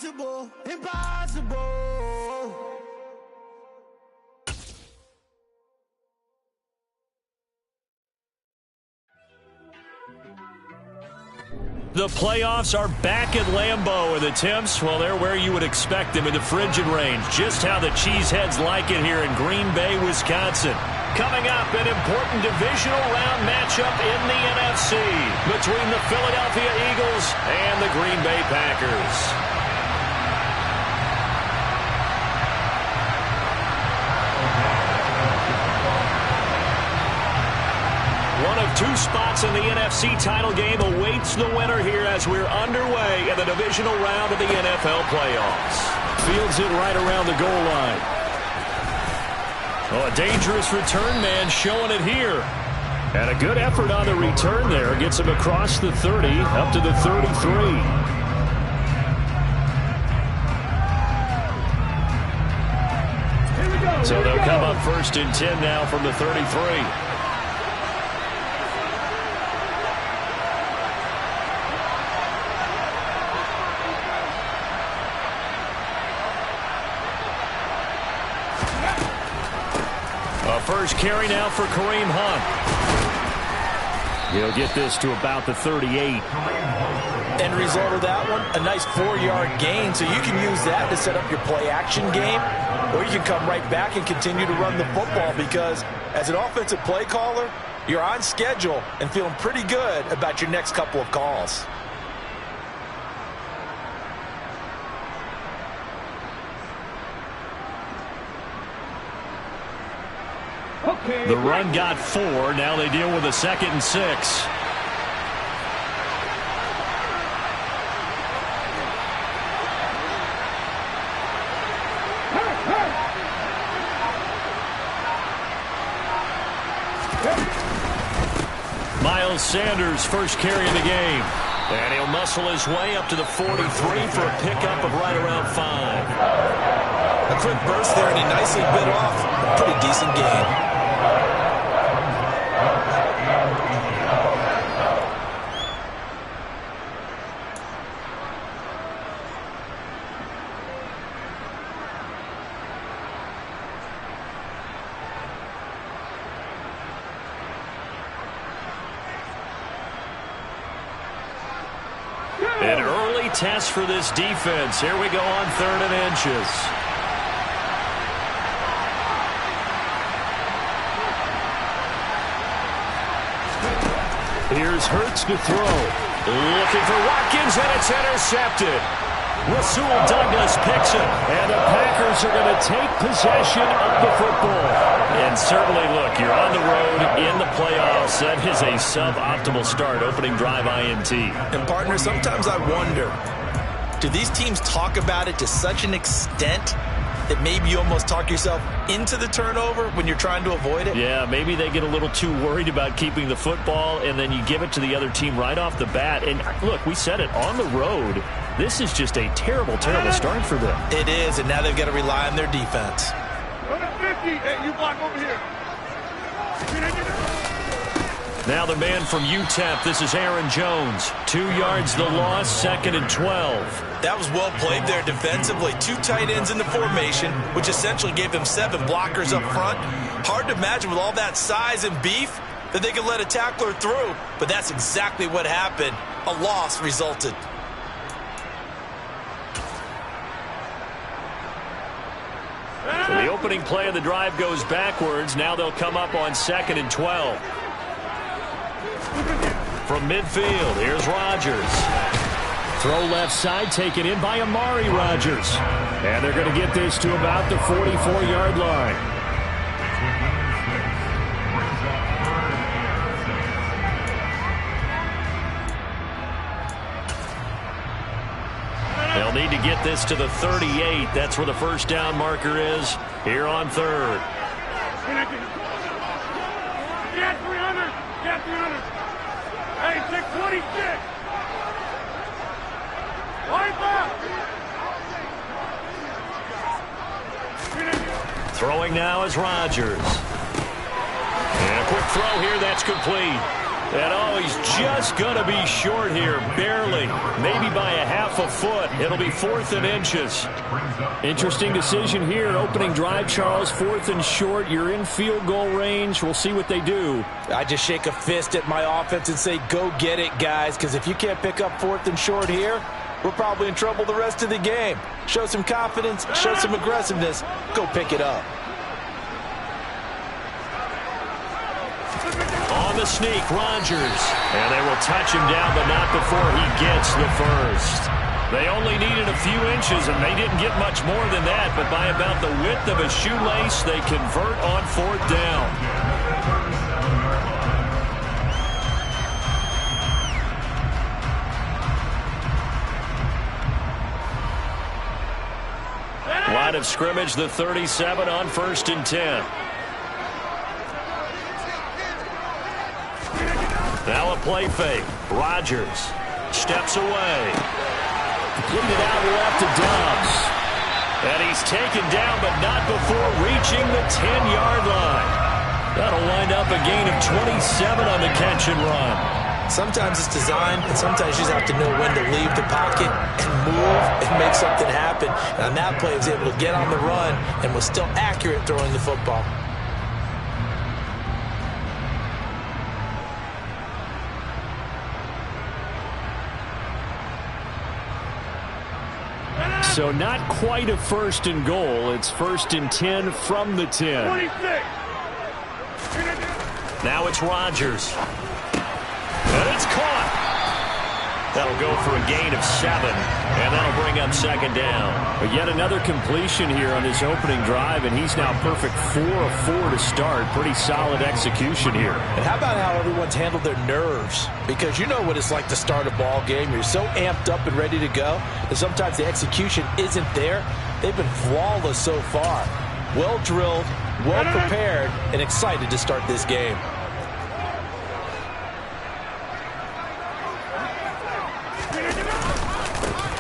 Impossible, impossible. The playoffs are back at Lambeau, and the temps, well, they're where you would expect them in the frigid range. Just how the Cheeseheads like it here in Green Bay, Wisconsin. Coming up, an important divisional round matchup in the NFC between the Philadelphia Eagles and the Green Bay Packers. One of two spots in the NFC title game awaits the winner here as we're underway in the divisional round of the NFL playoffs. Fields it right around the goal line. Oh, a dangerous return man showing it here. And a good effort on the return there. Gets him across the 30, up to the 33. So they'll come up 1st and 10 now from the 33. First carry now for Kareem Hunt. He'll get this to about the 38. End result of that one, a nice 4-yard gain. So you can use that to set up your play-action game, or you can come right back and continue to run the football because as an offensive play caller, you're on schedule and feeling pretty good about your next couple of calls. The run got 4. Now they deal with a 2nd and 6. Miles Sanders, first carry of the game. And he'll muscle his way up to the 43 for a pickup of right around 5. A quick burst there, and he nicely bit off a pretty decent gain. An early test for this defense. Here we go on 3rd and inches. Here's Hurts to throw. Looking for Watkins, and it's intercepted. Rasul Douglas picks it, and the Packers are going to take possession of the football. And certainly, look, you're on the road in the playoffs. That is a suboptimal start, opening drive INT. And, partner, sometimes I wonder, do these teams talk about it to such an extent that maybe you almost talk yourself into the turnover when you're trying to avoid it? Yeah, maybe they get a little too worried about keeping the football, and then you give it to the other team right off the bat. And, look, we said it, on the road, this is just a terrible, terrible start for them. It is, and now they've got to rely on their defense. Number 50, hey, you block over here. Now the man from UTEP, this is Aaron Jones. 2 yards the loss, 2nd and 12. That was well played there defensively. 2 tight ends in the formation, which essentially gave them 7 blockers up front. Hard to imagine with all that size and beef that they could let a tackler through, but that's exactly what happened. A loss resulted. So the opening play of the drive goes backwards. Now they'll come up on 2nd and 12. From midfield, here's Rodgers. Throw left side, taken in by Amari Rodgers. And they're going to get this to about the 44-yard line. They'll need to get this to the 38. That's where the first down marker is here on 3rd. Get 300. Get 300. Hey, 626. Wipe up. Throwing now is Rodgers. And a quick throw here, that's complete. And oh, he's just going to be short here, barely. Maybe by a half off a foot. It'll be 4th and inches. Interesting decision here. Opening drive, Charles. 4th and short. You're in field goal range. We'll see what they do. I just shake a fist at my offense and say, go get it, guys, because if you can't pick up 4th and short here, we're probably in trouble the rest of the game. Show some confidence, show some aggressiveness, go pick it up. On the sneak, Rodgers. And they will touch him down, but not before he gets the first. They only needed a few inches, and they didn't get much more than that, but by about the width of a shoelace, they convert on 4th down. Line of scrimmage, the 37 on 1st and 10. Now a play fake. Rodgers steps away. Completed out left to Dobbs. And he's taken down, but not before reaching the 10-yard line. That'll wind up a gain of 27 on the catch and run. Sometimes it's designed, and sometimes you just have to know when to leave the pocket and move and make something happen. And on that play, he was able to get on the run and was still accurate throwing the football. So not quite a 1st and goal. It's 1st and 10 from the 10. 26. Now it's Rodgers. And it's caught. That'll go for a gain of 7, and that'll bring up 2nd down. But yet another completion here on his opening drive, and he's now perfect 4 of 4 to start. Pretty solid execution here. And how about how everyone's handled their nerves? Because you know what it's like to start a ball game. You're so amped up and ready to go, and sometimes the execution isn't there. They've been flawless so far. Well drilled, well prepared, and excited to start this game.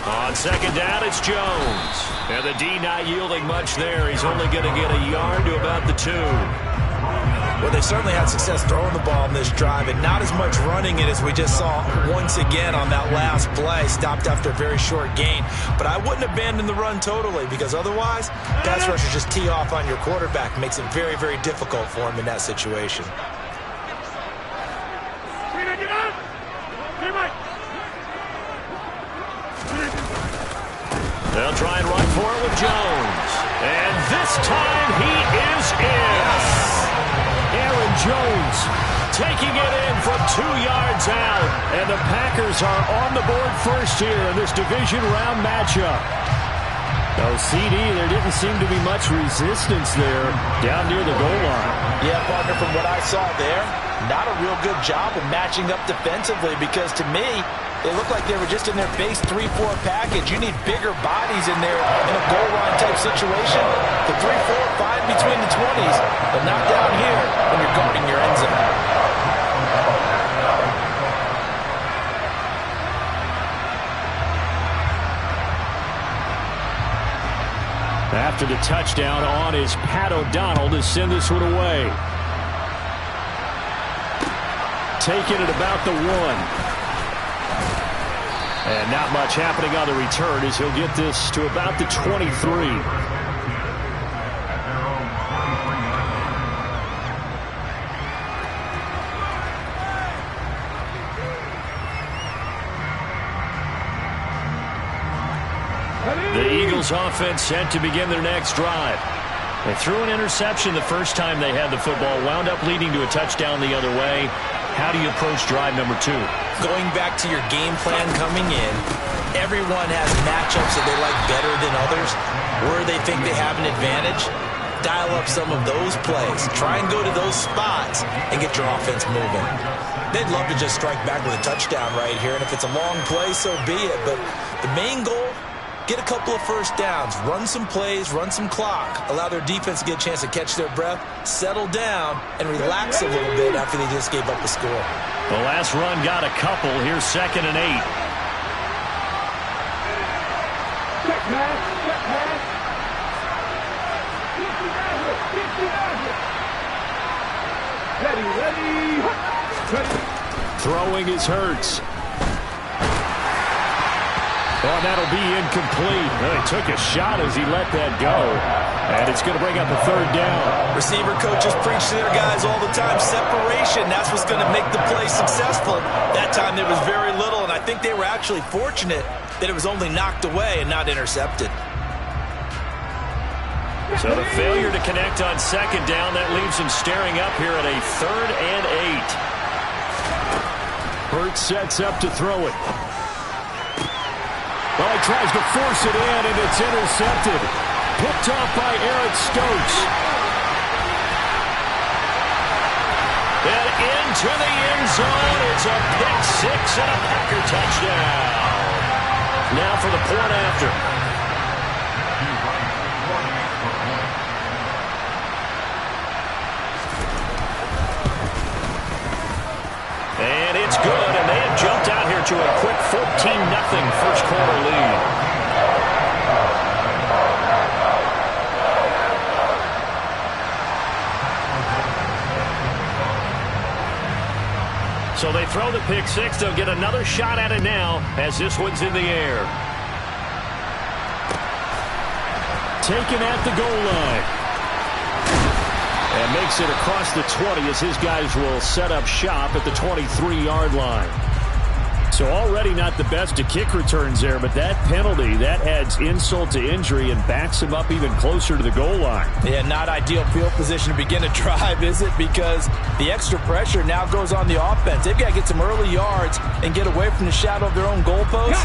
On 2nd down, it's Jones. And the D not yielding much there. He's only going to get a yard to about the 2. Well, they certainly had success throwing the ball in this drive, and not as much running it as we just saw once again on that last play. Stopped after a very short gain. But I wouldn't abandon the run totally, because otherwise, pass rushers just tee off on your quarterback. Makes it very, very difficult for him in that situation. They'll try and run for it with Jones. And this time he is in. Yes. Aaron Jones taking it in from 2 yards out. And the Packers are on the board first here in this division round matchup. No CD, there didn't seem to be much resistance there down near the goal line. Yeah, partner, from what I saw there, not a real good job of matching up defensively, because to me, they look like they were just in their base 3-4 package. You need bigger bodies in there in a goal line type situation. The 3-4, 5 between the 20s, but not down here when you're guarding your end zone. After the touchdown on is Pat O'Donnell to send this one away. Taking it about the 1. And not much happening on the return as he'll get this to about the 23. The Eagles offense set to begin their next drive. They threw an interception the first time they had the football, wound up leading to a touchdown the other way. How do you approach drive number 2? Going back to your game plan coming in, everyone has matchups that they like better than others, where they think they have an advantage. Dial up some of those plays. Try and go to those spots and get your offense moving. They'd love to just strike back with a touchdown right here, and if it's a long play, so be it. But the main goal, get a couple of first downs, run some plays, run some clock, allow their defense to get a chance to catch their breath, settle down, and relax a little bit after they just gave up a score. The last run got a couple. Here's 2nd and 8. Throwing is Hurts. Oh, and that'll be incomplete. Well, he took a shot as he let that go. And it's going to bring up a third down. Receiver coaches preach to their guys all the time. Separation, that's what's going to make the play successful. That time there was very little, and I think they were actually fortunate that it was only knocked away and not intercepted. So the failure to connect on second down, that leaves him staring up here at a 3rd and 8. Hurts sets up to throw it. Well, he tries to force it in, and it's intercepted. Picked off by Eric Stokes. And into the end zone. It's a pick 6 and a Packer touchdown. Now for the point after. And it's good, and they have jumped out here to a quick 14-0 first quarter lead. So they throw the pick 6. They'll get another shot at it now as this one's in the air. Taken at the goal line. And makes it across the 20 as his guys will set up shop at the 23-yard line. So already not the best of kick returns there, but that penalty, that adds insult to injury and backs him up even closer to the goal line. Yeah, not ideal field position to begin a drive, is it? Because the extra pressure now goes on the offense. They've got to get some early yards and get away from the shadow of their own goalposts.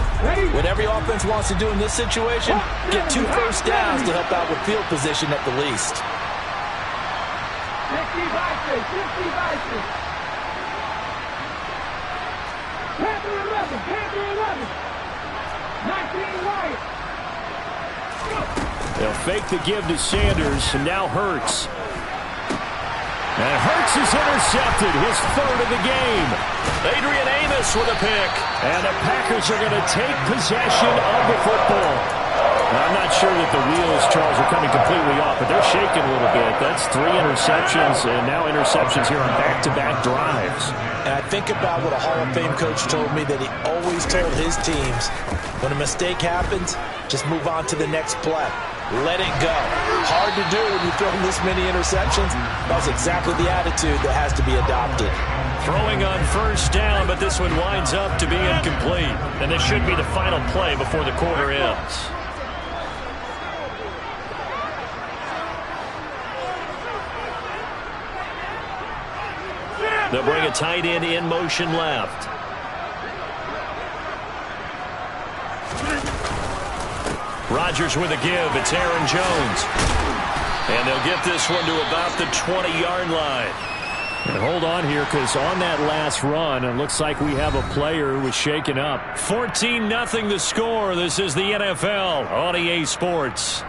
What every offense wants to do in this situation, get 2 first downs to help out with field position at the least. 50 Vices, 50 Vices. Panther 11, Panther 11. 19 Wyatt. They'll fake the give to Sanders, and now Hurts. And Hurts is intercepted, his 3rd of the game. Adrian Amos with a pick. And the Packers are going to take possession of the football. I'm not sure that the wheels, Charles, are coming completely off, but they're shaking a little bit. That's 3 interceptions, and now interceptions here on back-to-back drives. And I think about what a Hall of Fame coach told me that he always told his teams, when a mistake happens, just move on to the next play. Let it go. Hard to do when you throw this many interceptions. That's exactly the attitude that has to be adopted. Throwing on first down, but this one winds up to be incomplete. And this should be the final play before the quarter ends. They'll bring a tight end in motion left. Rodgers with a give. It's Aaron Jones. And they'll get this one to about the 20-yard line. And hold on here, because on that last run, it looks like we have a player who was shaken up. 14-0 the score. This is the NFL on EA Sports.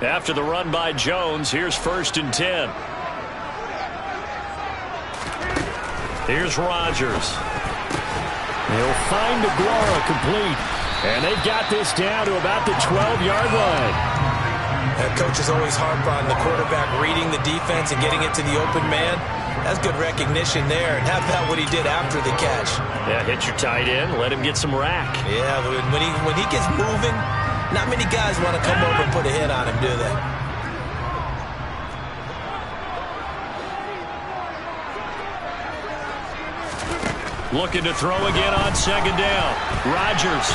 After the run by Jones, here's 1st and 10. Here's Rodgers. He'll find Aguara complete. And they've got this down to about the 12-yard line. And coaches always harp on the quarterback reading the defense and getting it to the open man. That's good recognition there. And how about what he did after the catch? Yeah, hit your tight end, let him get some rack. Yeah, when he gets moving, not many guys want to come over and put a hit on him, do they? Looking to throw again on second down. Rodgers.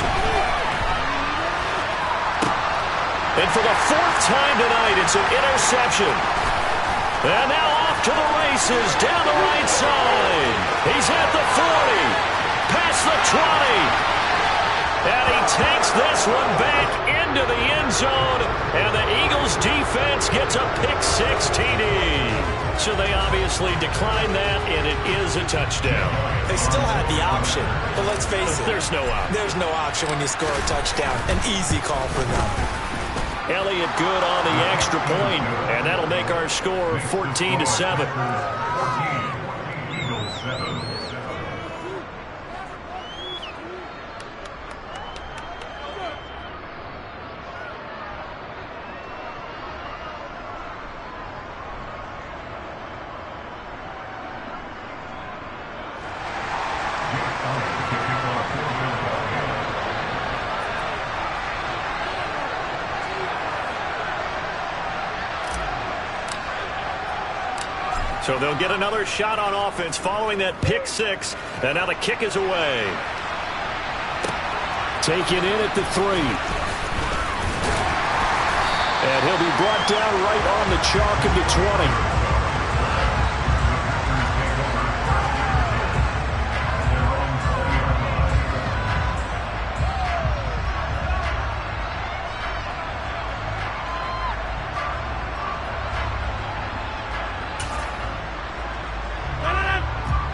And for the 4th time tonight, it's an interception. And now off to the races down the right side. He's at the 40. Past the 20. And he takes this one back into the end zone. And the Eagles defense gets a pick 6 TD. So they obviously declined that, and it is a touchdown. They still had the option, but let's face it. There's no option. There's no option when you score a touchdown. An easy call for them. Elliott good on the extra point, and that'll make our score 14-7. So they'll get another shot on offense following that pick six. And now the kick is away. Taken in at the 3. And he'll be brought down right on the chalk of the 20.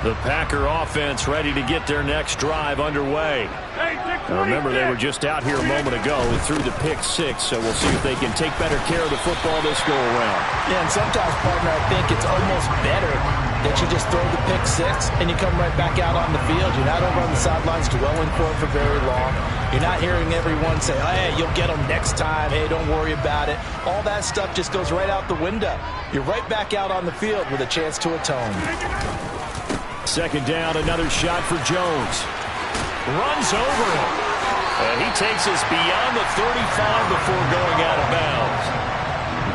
The Packer offense ready to get their next drive underway. Now remember, they were just out here a moment ago through the pick six, so we'll see if they can take better care of the football this go-around. Yeah, and sometimes, partner, I think it's almost better that you just throw the pick six and you come right back out on the field. You're not over on the sidelines dwelling for it for very long. You're not hearing everyone say, hey, you'll get them next time. Hey, don't worry about it. All that stuff just goes right out the window. You're right back out on the field with a chance to atone. Second down, another shot for Jones. Runs over him. And he takes us beyond the 35 before going out of bounds.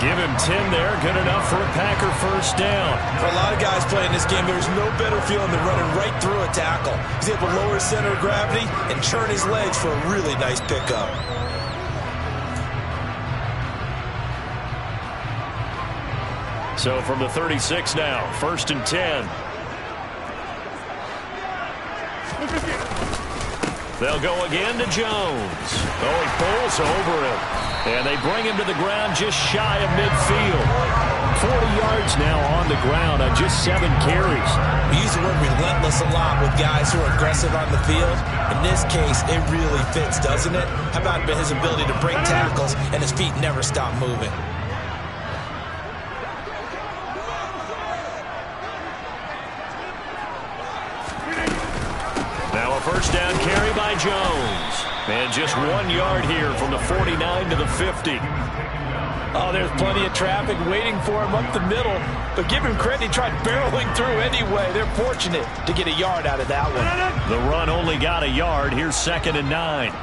Give him 10 there. Good enough for a Packer first down. For a lot of guys playing this game, there's no better feeling than running right through a tackle. He's able to lower his center of gravity and turn his legs for a really nice pickup. So from the 36 now, first and 10. They'll go again to Jones. Oh, he pulls over him. And they bring him to the ground just shy of midfield. 40 yards now on the ground on just 7 carries. We use the word relentless a lot with guys who are aggressive on the field. In this case, it really fits, doesn't it? How about his ability to break tackles and his feet never stop moving? First down carry by Jones. And just 1 yard here from the 49 to the 50. Oh, there's plenty of traffic waiting for him up the middle. But give him credit, he tried barreling through anyway. They're fortunate to get a yard out of that one. The run only got a yard. Here's 2nd and 9.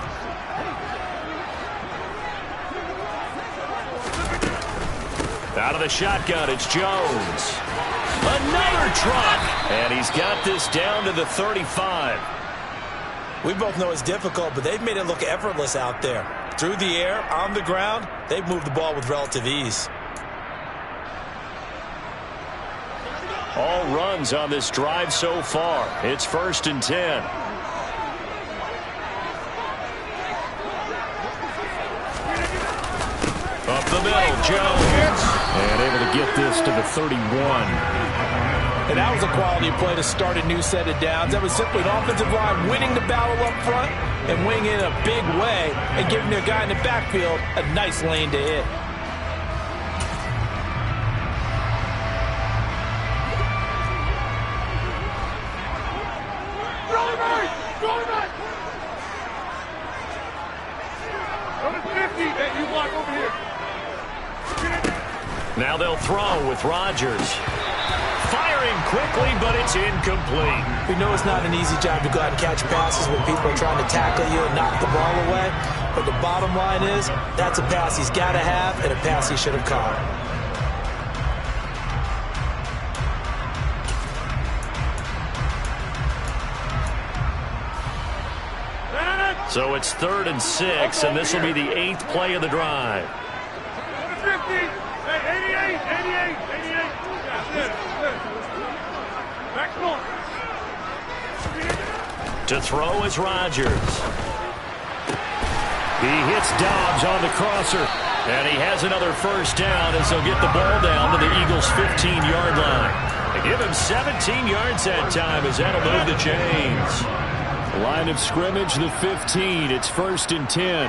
Out of the shotgun, it's Jones. Another truck. And he's got this down to the 35. We both know it's difficult, but they've made it look effortless out there. Through the air, on the ground, they've moved the ball with relative ease. All runs on this drive so far. It's 1st and 10. Up the middle, Jones. And able to get this to the 31. And that was a quality play to start a new set of downs. That was simply an offensive line winning the battle up front and winning it in a big way and giving their guy in the backfield a nice lane to hit. Now they'll throw with Rodgers. Firing quickly, but it's incomplete. We know it's not an easy job to go out and catch passes when people are trying to tackle you and knock the ball away. But the bottom line is, that's a pass he's got to have and a pass he should have caught. So it's 3rd and 6, and this will be the 8th play of the drive. 88. To throw is Rodgers. He hits Dobbs on the crosser. And he has another first down as they'll get the ball down to the Eagles' 15-yard line. They give him 17 yards that time as that'll move the chains. Line of scrimmage, the 15. It's 1st and 10.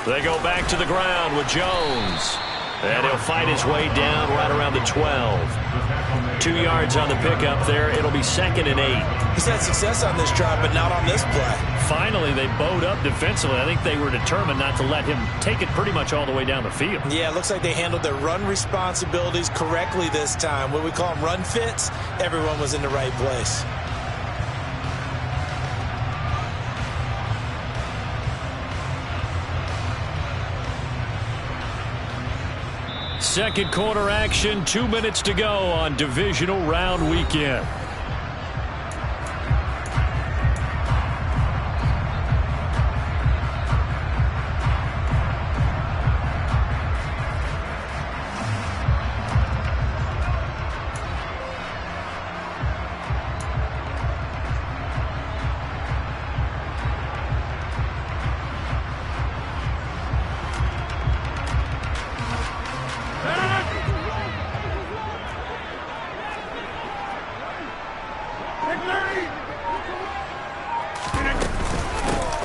They go back to the ground with Jones. And he'll fight his way down right around the 12. 2 yards on the pickup there. It'll be 2nd and 8. He's had success on this drive, but not on this play. Finally, they bowed up defensively. I think they were determined not to let him take it pretty much all the way down the field. Yeah, it looks like they handled their run responsibilities correctly this time. What we call them run fits, everyone was in the right place. Second quarter action, 2 minutes to go on Divisional Round Weekend.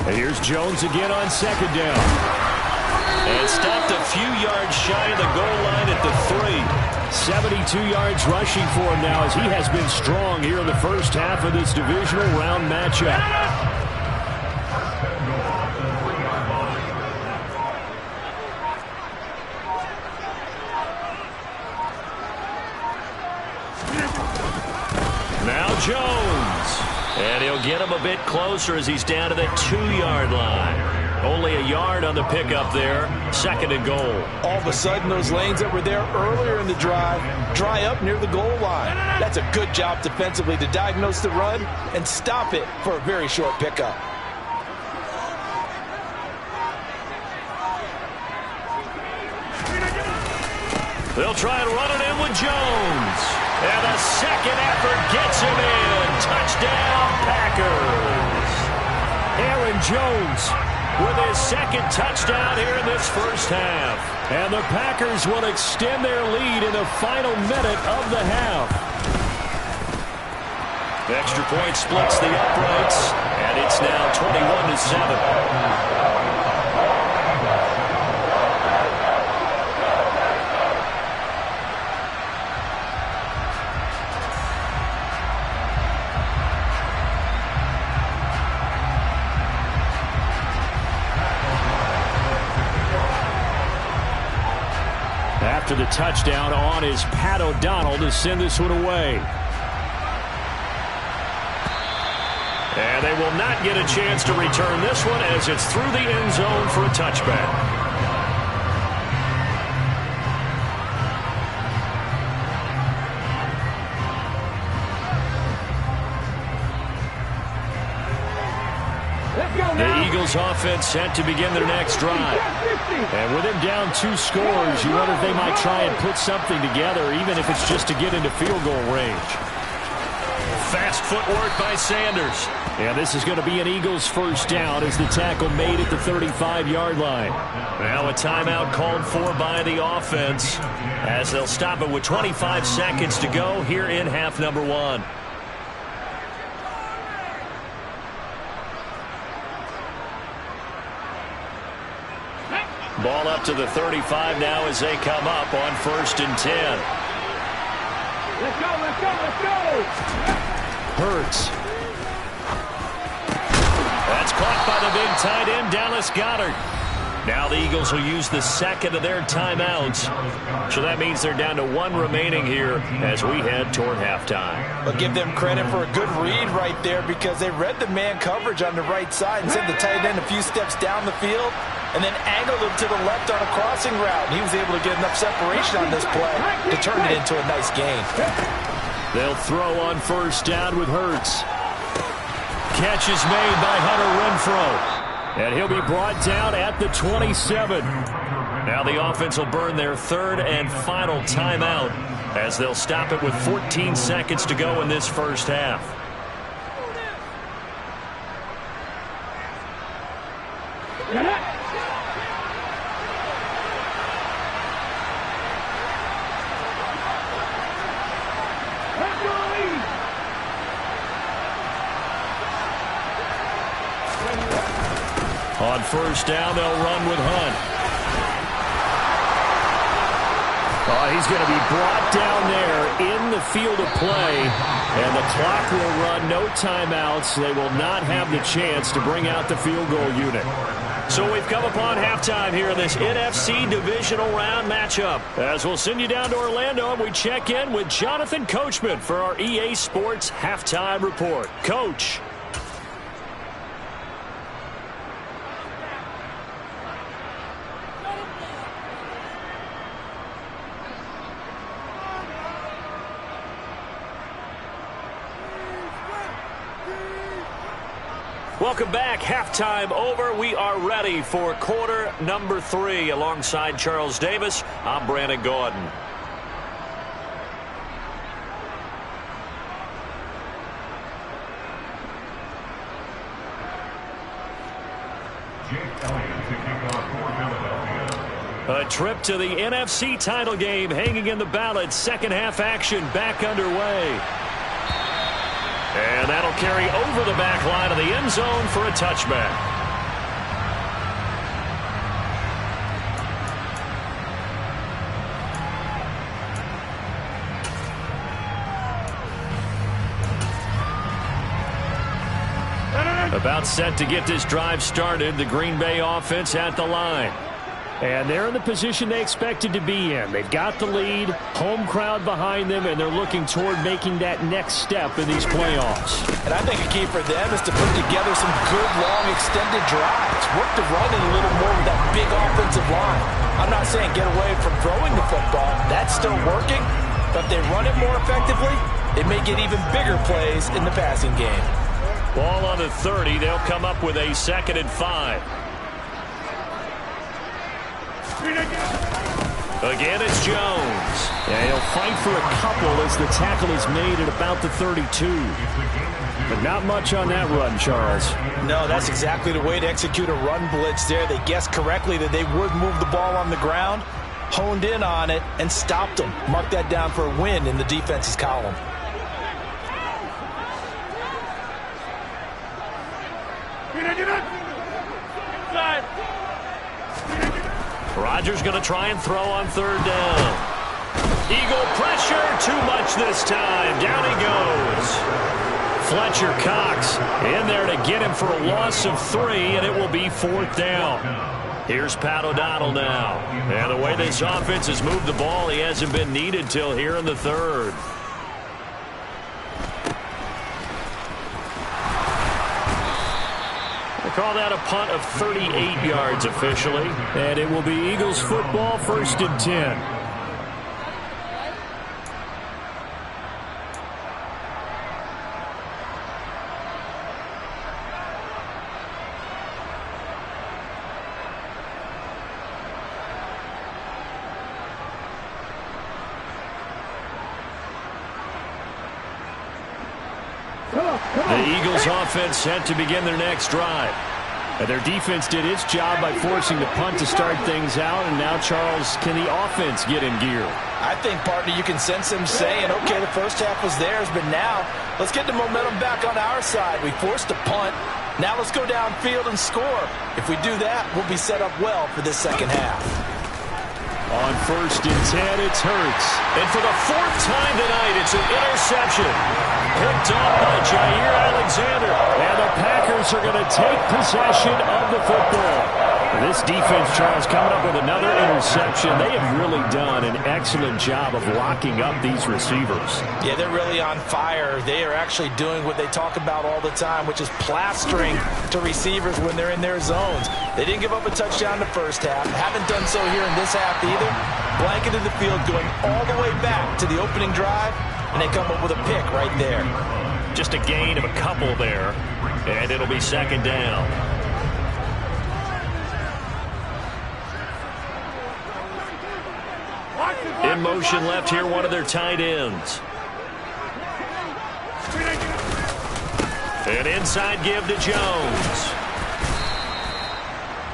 And here's Jones again on 2nd down. And stopped a few yards shy of the goal line at the 3. 72 yards rushing for him now as he has been strong here in the first half of this divisional round matchup. Now Jones. And he'll get him a bit closer as he's down to the 2-yard line. Only a yard on the pickup there. 2nd and goal. All of a sudden, those lanes that were there earlier in the drive dry up near the goal line. That's a good job defensively to diagnose the run and stop it for a very short pickup. They'll try and run it in with Jones. And a second effort gets him in. Touchdown, Packers. Aaron Jones with his second touchdown here in this first half. And the Packers will extend their lead in the final minute of the half. The extra point splits the uprights, and it's now 21-7. After the touchdown on is Pat O'Donnell to send this one away. And they will not get a chance to return this one as it's through the end zone for a touchback. The Eagles offense set to begin their next drive. And with him down 2 scores, you wonder if they might try and put something together, even if it's just to get into field goal range. Fast footwork by Sanders. And this is going to be an Eagles first down as the tackle made at the 35-yard line. Now a timeout called for by the offense as they'll stop it with 25 seconds to go here in half number 1. Ball up to the 35 now as they come up on 1st and 10. Let's go, let's go, let's go! Hurts. That's caught by the big tight end, Dallas Goedert. Now the Eagles will use the second of their timeouts. So that means they're down to 1 remaining here as we head toward halftime. But give them credit for a good read right there because they read the man coverage on the right side and sent the tight end a few steps down the field and then angled him to the left on a crossing route. And he was able to get enough separation on this play to turn it into a nice gain. They'll throw on 1st down with Hurts. Catch is made by Hunter Renfrow. And he'll be brought down at the 27. Now the offense will burn their 3rd and final timeout as they'll stop it with 14 seconds to go in this first half. On 1st down, they'll run with Hunt. He's going to be brought down there in the field of play, and the clock will run, no timeouts. They will not have the chance to bring out the field goal unit. So we've come upon halftime here in this NFC Divisional Round matchup. As we'll send you down to Orlando, and we check in with Jonathan Coachman for our EA Sports Halftime Report. Coach. Welcome back. Halftime over. We are ready for quarter number 3. Alongside Charles Davis, I'm Brandon Gordon. A trip to the NFC title game hanging in the balance. Second half action back underway. And that'll carry over the back line of the end zone for a touchback. About set to get this drive started. The Green Bay offense at the line. And they're in the position they expected to be in. They've got the lead, home crowd behind them, and they're looking toward making that next step in these playoffs. And I think a key for them is to put together some good, long, extended drives. Work the run in a little more with that big offensive line. I'm not saying get away from throwing the football. That's still working. But if they run it more effectively, it may get even bigger plays in the passing game. Ball on the 30. They'll come up with a 2nd and 5. Again, it's Jones. Yeah, he'll fight for a couple as the tackle is made at about the 32. But not much on that run, Charles. No, that's exactly the way to execute a run blitz there. They guessed correctly that they would move the ball on the ground, honed in on it, and stopped them. Mark that down for a win in the defense's column. Rodgers going to try and throw on 3rd down. Eagle pressure, too much this time. Down he goes. Fletcher Cox in there to get him for a loss of 3, and it will be 4th down. Here's Pat O'Donnell now. And the way this offense has moved the ball, he hasn't been needed till here in the 3rd. Call that a punt of 38 yards officially. And it will be Eagles football, 1st and 10. The Eagles offense set to begin their next drive. And their defense did its job by forcing the punt to start things out. And now, Charles, can the offense get in gear? I think, partner, you can sense them saying, okay, the first half was theirs, but now let's get the momentum back on our side. We forced a punt. Now let's go downfield and score. If we do that, we'll be set up well for this second half. On 1st and 10, it's Hurts. And for the 4th time tonight, it's an interception. Picked off by Jair Alexander. And the Packers are going to take possession of the football. This defense, Charles, coming up with another interception. They have really done an excellent job of locking up these receivers. Yeah, they're really on fire. They are actually doing what they talk about all the time, which is plastering to receivers when they're in their zones. They didn't give up a touchdown the first half. Haven't done so here in this half either. Blanketed the field going all the way back to the opening drive, and they come up with a pick right there. Just a gain of a couple there, and it'll be 2nd down. In motion left here, one of their tight ends. An inside give to Jones.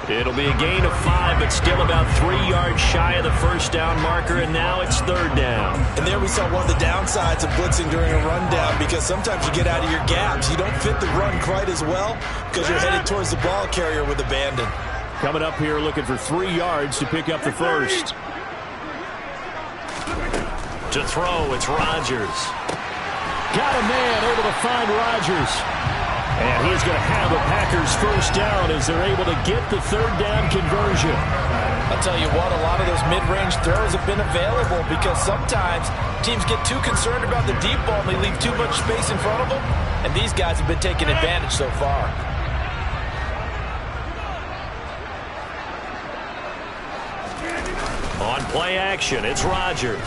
It'll be a gain of 5, but still about 3 yards shy of the 1st down marker, and now it's 3rd down. And there we saw one of the downsides of blitzing during a rundown, because sometimes you get out of your gaps. You don't fit the run quite as well because you're headed towards the ball carrier with abandon. Coming up here looking for 3 yards to pick up the 1st. To throw, it's Rodgers. Got a man able to find Rodgers. And he's going to have the Packers first down as they're able to get the third down conversion. I'll tell you what, a lot of those mid-range throws have been available because sometimes teams get too concerned about the deep ball and they leave too much space in front of them. And these guys have been taking advantage so far. On play action, it's Rodgers.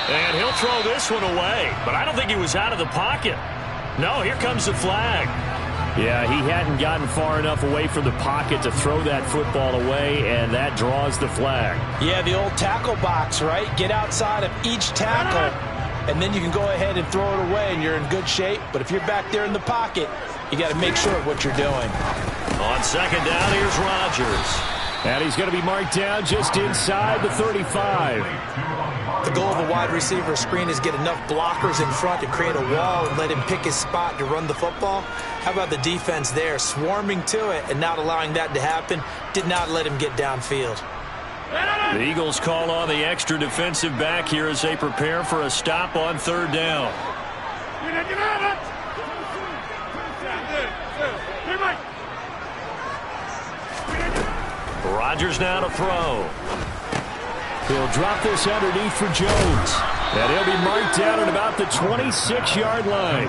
And he'll throw this one away, but I don't think he was out of the pocket. No, here comes the flag. Yeah, he hadn't gotten far enough away from the pocket to throw that football away, and that draws the flag. Yeah, the old tackle box, right? Get outside of each tackle, and then you can go ahead and throw it away, and you're in good shape. But if you're back there in the pocket, you got to make sure of what you're doing. On second down, here's Rodgers. And he's going to be marked down just inside the 35. The goal of a wide receiver screen is get enough blockers in front to create a wall and let him pick his spot to run the football. How about the defense there, swarming to it and not allowing that to happen? Did not let him get downfield. The Eagles call on the extra defensive back here as they prepare for a stop on third down. Rodgers now to throw. He'll drop this underneath for Jones. And he'll be marked down at about the 26-yard line.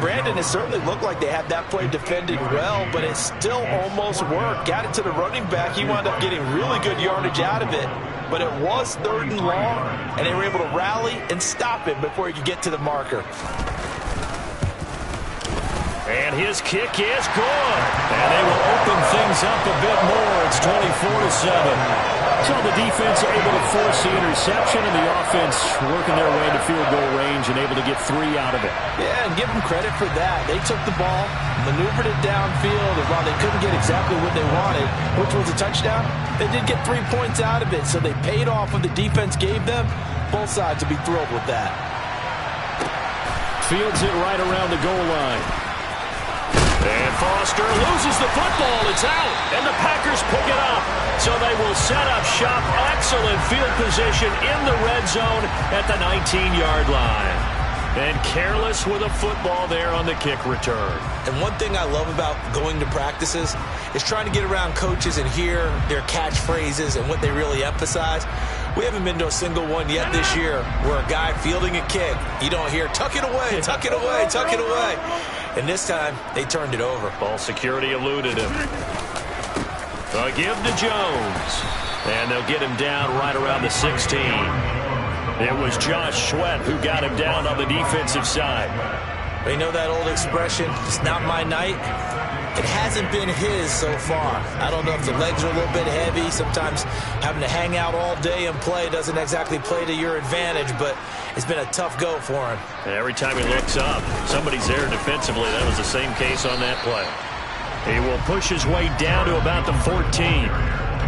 Brandon, it certainly looked like they had that play defended well, but it still almost worked. Got it to the running back. He wound up getting really good yardage out of it. But it was third and long, and they were able to rally and stop it before he could get to the marker. And his kick is good. And they will open things up a bit more. It's 24-7. So the defense able to force the interception, and the offense working their way to field goal range and able to get 3 out of it. Yeah, and give them credit for that. They took the ball, maneuvered it downfield, and while they couldn't get exactly what they wanted, which was a touchdown, they did get 3 points out of it. So they paid off what the defense gave them. Both sides will be thrilled with that. Fields it right around the goal line. And Foster loses the football. It's out. And the Packers pick it up. So they will set up shop. Excellent field position in the red zone at the 19-yard line. And careless with a football there on the kick return. And one thing I love about going to practices is trying to get around coaches and hear their catchphrases and what they really emphasize. We haven't been to a single one yet this year where a guy fielding a kick, you don't hear, tuck it away, tuck it away, tuck it away. And this time, they turned it over. Ball security eluded him. A give to Jones. And they'll get him down right around the 16. It was Josh Sweat who got him down on the defensive side. You know that old expression, it's not my night? It hasn't been his so far. I don't know if the legs are a little bit heavy. Sometimes having to hang out all day and play doesn't exactly play to your advantage, but it's been a tough go for him. And every time he looks up, somebody's there defensively. That was the same case on that play. He will push his way down to about the 14.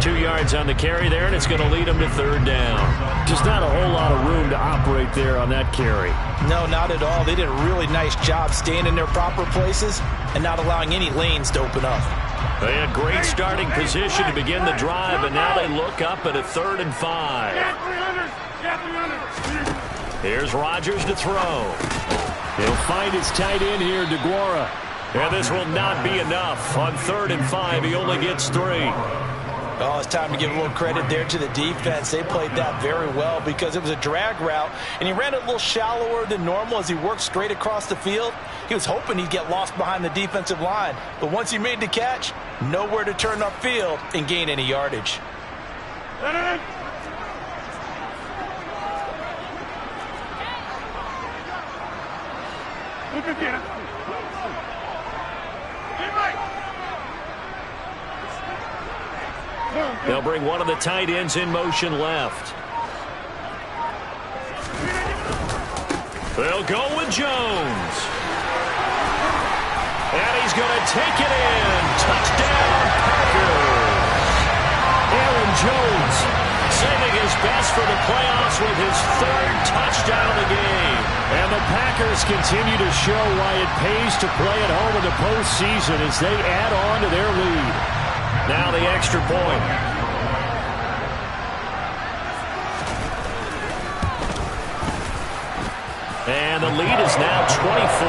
2 yards on the carry there, and it's going to lead him to third down. Just not a whole lot of room to operate there on that carry. No, not at all. They did a really nice job staying in their proper places and not allowing any lanes to open up. They had great starting position to begin the drive, and now they look up at a 3rd and 5. Here's Rodgers to throw. He'll find his tight end here, DeGuara. And this will not be enough. On 3rd and 5, he only gets 3. Oh, it's time to give a little credit there to the defense. They played that very well because it was a drag route, and he ran it a little shallower than normal as he worked straight across the field. He was hoping he'd get lost behind the defensive line, but once he made the catch, nowhere to turn upfield and gain any yardage. They'll bring one of the tight ends in motion left. They'll go with Jones. And he's going to take it in. Touchdown, Packers. Aaron Jones saving his best for the playoffs with his 3rd touchdown of the game. And the Packers continue to show why it pays to play at home in the postseason as they add on to their lead. Now the extra point. And the lead is now 24.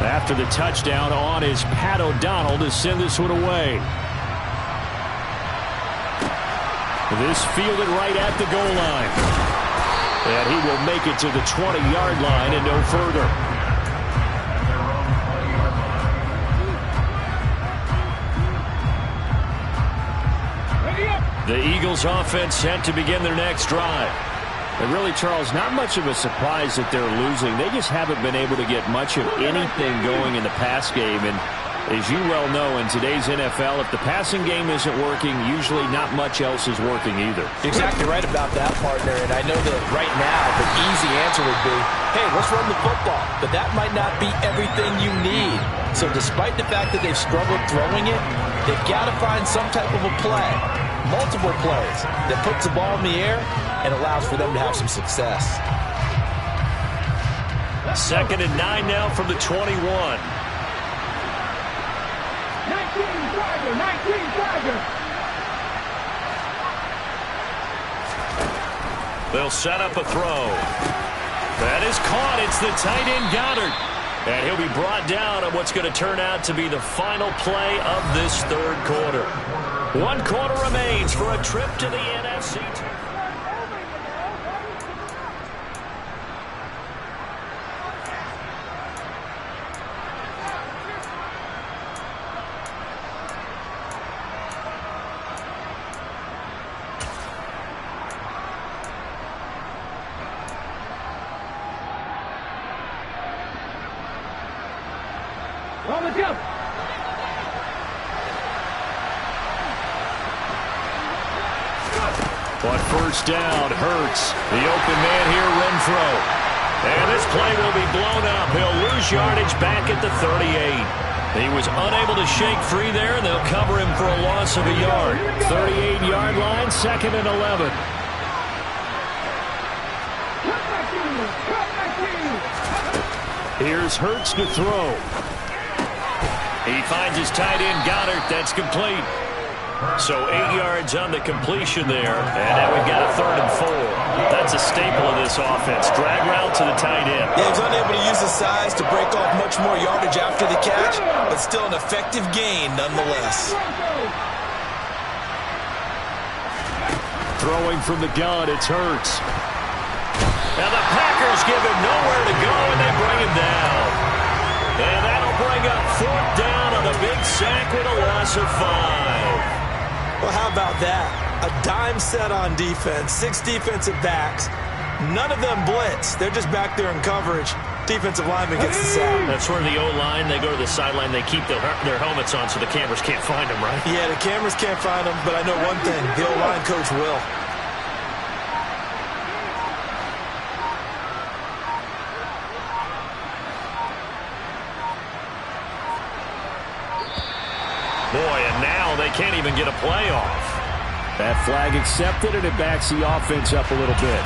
After the touchdown, on is Pat O'Donnell to send this one away. This fielded right at the goal line. And he will make it to the 20-yard line and no further. The Eagles offense set to begin their next drive. And really, Charles, not much of a surprise that they're losing. They just haven't been able to get much of anything going in the pass game. And as you well know, in today's NFL, if the passing game isn't working, usually not much else is working either. Exactly right about that, partner. And I know that right now the easy answer would be, hey, let's run the football. But that might not be everything you need. So despite the fact that they've struggled throwing it, they've got to find some type of a play, multiple plays, that puts the ball in the air and allows for them to have some success. 2nd and 9 now from the 21. 19 Tiger. They'll set up a throw. That is caught. It's the tight end Goddard. And he'll be brought down on what's going to turn out to be the final play of this third quarter. 1 quarter remains for a trip to the NFC. On first down, Hurts. The open man here, Renfro. And this play will be blown up. He'll lose yardage back at the 38. He was unable to shake free there, and they'll cover him for a loss of a yard. 38-yard line, 2nd and 11. Here's Hurts to throw. He finds his tight end, Goddard. That's complete. So 8 yards on the completion there. And now we've got a 3rd and 4. That's a staple of this offense. Drag route to the tight end. Yeah, he's unable to use his size to break off much more yardage after the catch, but still an effective gain nonetheless. Throwing from the gun, it's Hurts. Now the Packers give him nowhere to go, and they bring him down. And that'll bring up 4th down on the big sack with a loss of 5. Well, how about that? A dime set on defense, 6 defensive backs. None of them blitz. They're just back there in coverage. Defensive lineman gets the sack. That's where the O-line, they go to the sideline, they keep their helmets on so the cameras can't find them, right? Yeah, the cameras can't find them, but I know one thing. The O-line coach will. Boy, and now they can't even get a play off. That flag accepted, and it backs the offense up a little bit.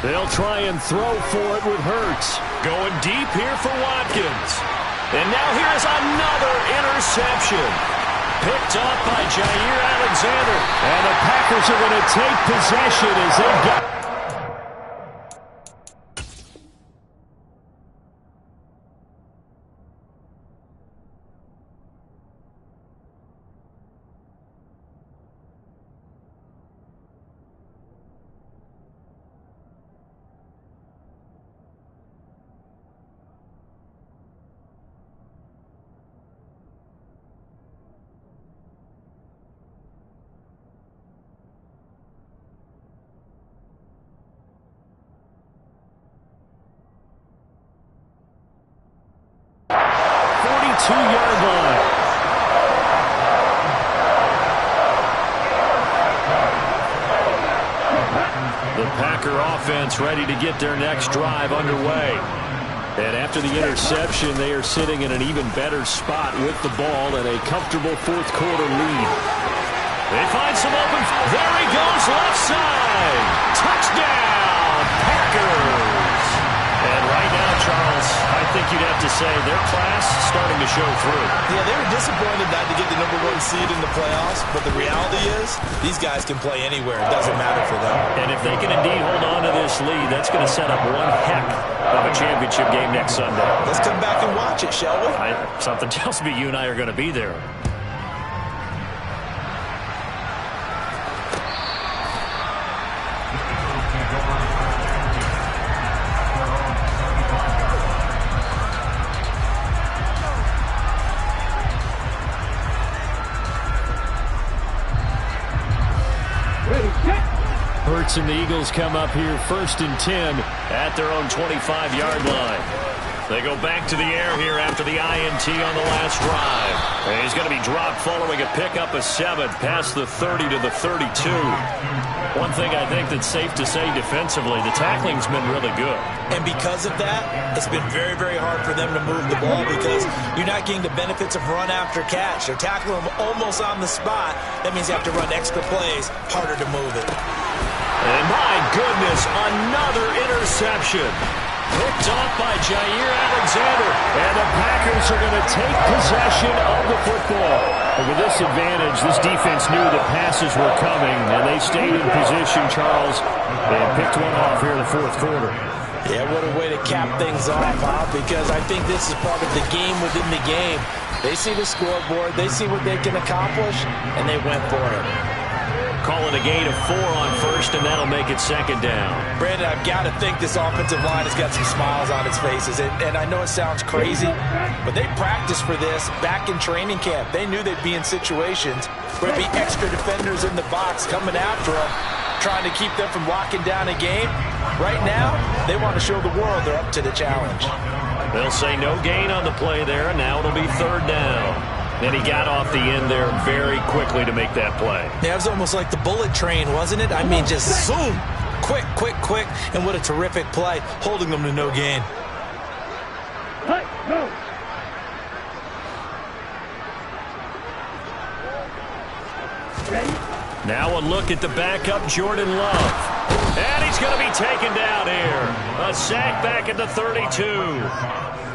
They'll try and throw for it with Hurts. Going deep here for Watkins. And now here's another interception. Picked up by Jair Alexander. And the Packers are going to take possession as they've got... The Packer offense ready to get their next drive underway. And after the interception, they are sitting in an even better spot with the ball and a comfortable fourth quarter lead. They find some open. There he goes, left side. Touchdown, Packers. And right now, Charles, I think you'd have to say their class starting to show through. Yeah, they were disappointed not to get the #1 seed in the playoffs, but the reality is these guys can play anywhere. It doesn't matter for them. And if they can indeed hold on to this lead, that's going to set up one heck of a championship game next Sunday. Let's come back and watch it, shall we? Something tells me you and I are going to be there. Hurts and the Eagles come up here 1st and 10 at their own 25-yard line. They go back to the air here after the INT on the last drive. And he's going to be dropped following a pickup of 7 past the 30 to the 32. One thing I think that's safe to say defensively, the tackling's been really good. And because of that, it's been very, very hard for them to move the ball because you're not getting the benefits of run after catch. They're tackling them almost on the spot. That means you have to run extra plays, harder to move it. And my goodness, another interception. Picked off by Jair Alexander. And the Packers are going to take possession of the football. And with this advantage, this defense knew the passes were coming, and they stayed in position, Charles, and picked one off here in the fourth quarter. Yeah, what a way to cap things off, huh? Because I think this is part of the game within the game. They see the scoreboard, they see what they can accomplish, and they went for it. Calling a gain of 4 on first, and that'll make it 2nd down. Brandon, I've got to think this offensive line has got some smiles on its faces. And I know it sounds crazy, but they practiced for this back in training camp. They knew they'd be in situations where there'd be extra defenders in the box coming after them, trying to keep them from locking down a game. Right now, they want to show the world they're up to the challenge. They'll say no gain on the play there, and now it'll be 3rd down. And he got off the end there very quickly to make that play. Yeah, it was almost like the bullet train, wasn't it? I mean, just zoom. Quick, quick, quick. And what a terrific play, holding them to no gain. Hey, no. Now a look at the backup, Jordan Love. And he's going to be taken down here. A sack back at the 32.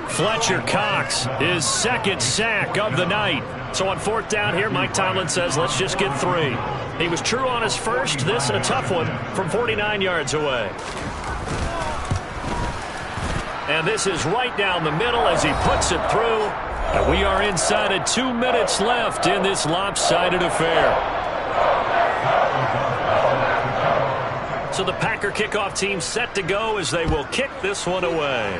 Fletcher Cox, his 2nd sack of the night. So on 4th down here, Mike Tomlin says, let's just get 3. He was true on his first. This a tough one from 49 yards away. And this is right down the middle as he puts it through. And we are inside of 2 minutes left in this lopsided affair. So the Packer kickoff team set to go as they will kick this one away.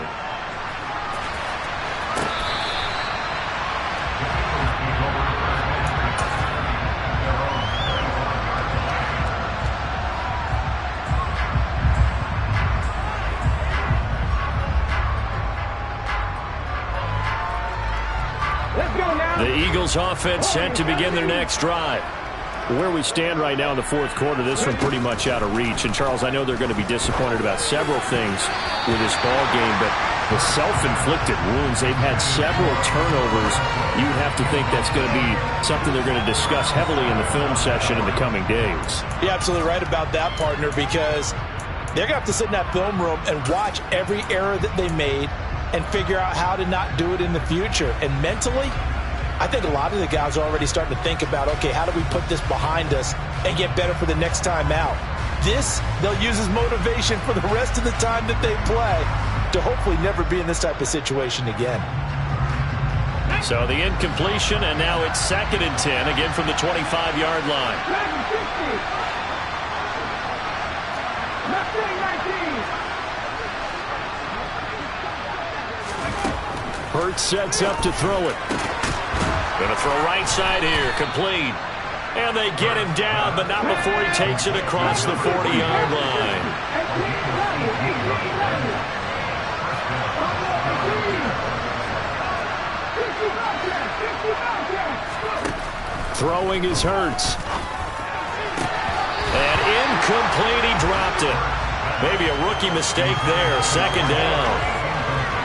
The Eagles offense set to begin their next drive. Where we stand right now in the fourth quarter, this one pretty much out of reach. And, Charles, I know they're going to be disappointed about several things with this ball game, but the self-inflicted wounds, they've had several turnovers. You'd have to think that's going to be something they're going to discuss heavily in the film session in the coming days. You're absolutely right about that, partner, because they're going to have to sit in that film room and watch every error that they made and figure out how to not do it in the future. And mentally, I think a lot of the guys are already starting to think about, okay, how do we put this behind us and get better for the next time out? This, they'll use as motivation for the rest of the time that they play to hopefully never be in this type of situation again. So the incompletion, and now it's 2nd and 10, again from the 25-yard line. Hurts sets up to throw it. Going to throw right side here, complete. And they get him down, but not before he takes it across the 40-yard line. Throwing is Hurts. And Incomplete. He dropped it. Maybe a rookie mistake there. Second down.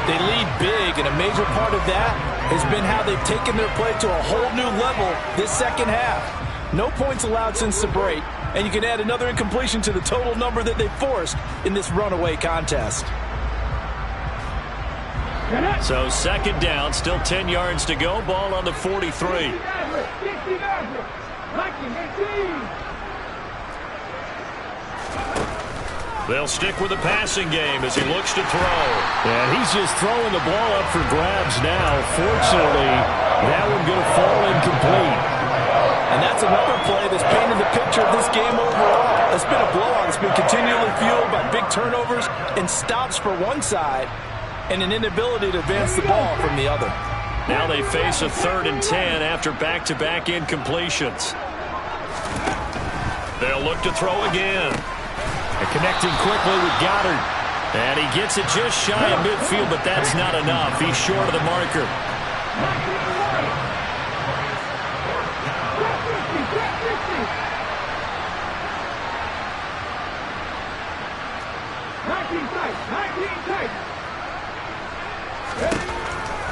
They lead big, and a major part of that has been how they've taken their play to a whole new level this second half. No points allowed since the break, and you can add another incompletion to the total number that they forced in this runaway contest. So second down, still 10 yards to go. Ball on the 43. They'll stick with the passing game as he looks to throw. And he's just throwing the ball up for grabs now. Fortunately, that one going to fall incomplete. And that's another play that's painted the picture of this game overall. It's been a blowout. It's been continually fueled by big turnovers and stops for one side and an inability to advance the ball from the other. Now they face a 3rd and 10 after back-to-back incompletions. They'll look to throw again. And connecting quickly with Goddard. And he gets it just shy of midfield, but that's not enough. He's short of the marker.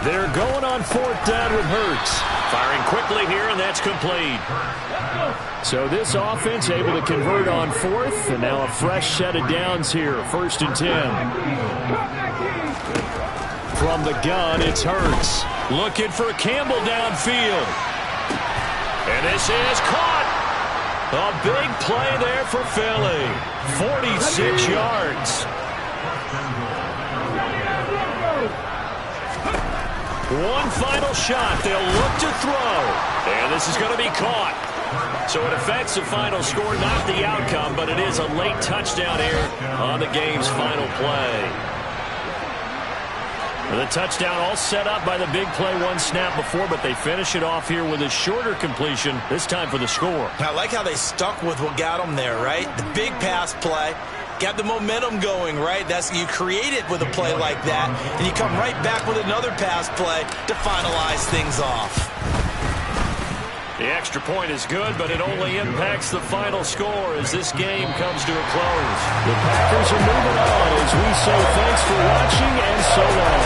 They're going on 4th down with Hurts. Firing quickly here, and that's complete. So this offense able to convert on 4th, and now a fresh set of downs here. 1st and 10. From the gun, it's Hurts. Looking for Campbell downfield. And this is caught. A big play there for Philly. 46 yards. One final shot. They'll look to throw. And this is going to be caught. So it affects the final score, not the outcome, but it is a late touchdown here on the game's final play. The touchdown all set up by the big play one snap before, but they finish it off here with a shorter completion, this time for the score. I like how they stuck with what got them there, right? The big pass play. Got the momentum going, right? That's you create it with a play like that, and you come right back with another pass play to finalize things off. The extra point is good, but it only impacts the final score as this game comes to a close. The Packers are moving on as we say thanks for watching and so long.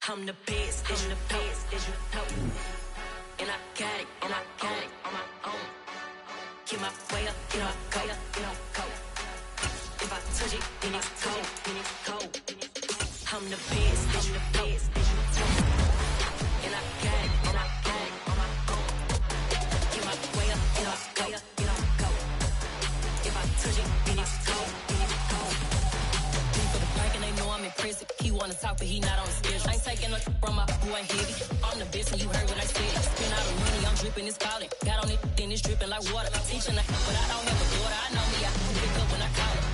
I'm the best, I'm the best, as you know. And I got it, on my own. Get my way up, you know, go. If I touch it, then it's cold, I'm the best, as you know. And I got it, on my own. Get my way up, you know, go. If I touch it, then it's cold, For the park and they know I'm impressive. He wanna talk, but he not on the schedule. I ain't taking a from my boy heavy. I'm the best and you heard what I said. Spend all the money, I'm dripping, it's calling. Got on it, then it's dripping like water. Teaching but I don't have a daughter. I know me, I can pick up when I call it.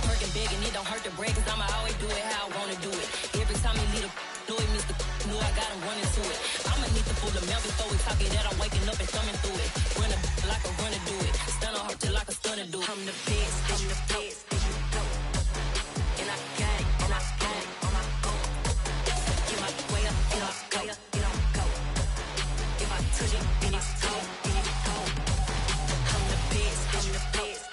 Working big and it don't hurt to break, cause I'ma always do it how I wanna do it. Every time he lead a know it, Mr. Know I got him running to it. I'ma need to pull the milk before we talk it that I'm waking up and thumbing through it. Run a like a runner do it. Stun on her till like a stunner do it. I'm the best, I'm the best, and I got it, on my own. Get my way up, you know, go. If I touch it, then it's cold, I'm the best,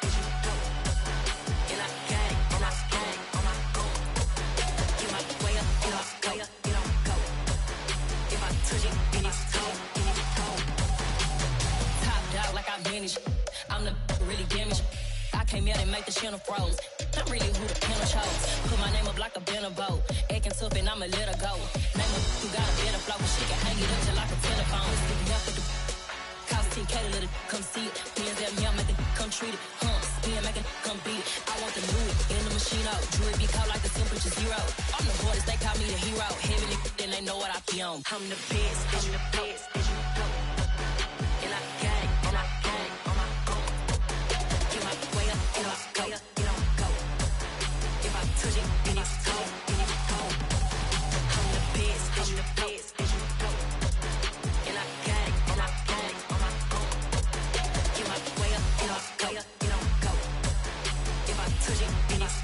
and I got it, on my own. Get my way up, you know, go. If I touch it, then it's cold. Top dog like I manage. I'm the really damaged. I came out and make the channel froze. I'm really who the panel chose. Put my name up like a banner boat. Acting tough and I'ma let her go. Name up who got a better flow, but she can hang it up just like a telephone. Sticking up with the cost 10K to let it come see it. Hands at me, I make it come treat it. Spin, make it come beat it. I want the new in the machine out. Jewelry be caught like the temperature 0. I'm the hardest, they call me the hero. Heavy, then they know what I be on. I'm the best,